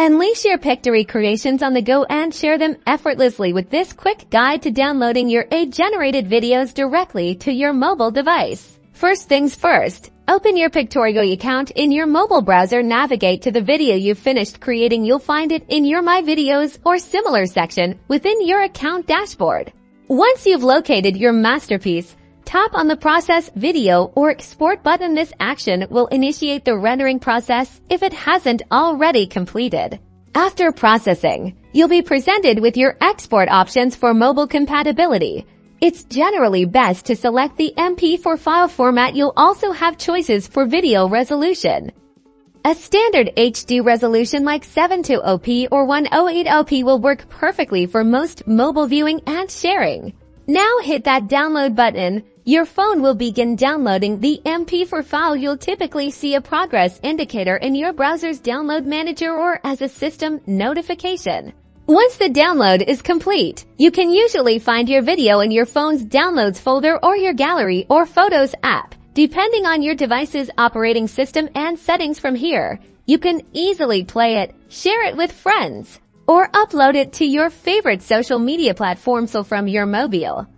Unleash your Pictory creations on the go and share them effortlessly with this quick guide to downloading your AI-generated videos directly to your mobile device. First things first, open your Pictory.AI account in your mobile browser. Navigate to the video you've finished creating. You'll find it in your My Videos or similar section within your account dashboard. Once you've located your masterpiece, tap on the Process Video or Export button. This action will initiate the rendering process if it hasn't already completed. After processing, you'll be presented with your export options for mobile compatibility. It's generally best to select the MP4 file format. You'll also have choices for video resolution. A standard HD resolution like 720p or 1080p will work perfectly for most mobile viewing and sharing. Now hit that download button. Your phone will begin downloading the MP4 file. You'll typically see a progress indicator in your browser's download manager or as a system notification. Once the download is complete, you can usually find your video in your phone's Downloads folder or your Gallery or Photos app. Depending on your device's operating system and settings from here, you can easily play it, share it with friends, or upload it to your favorite social media platform from your mobile.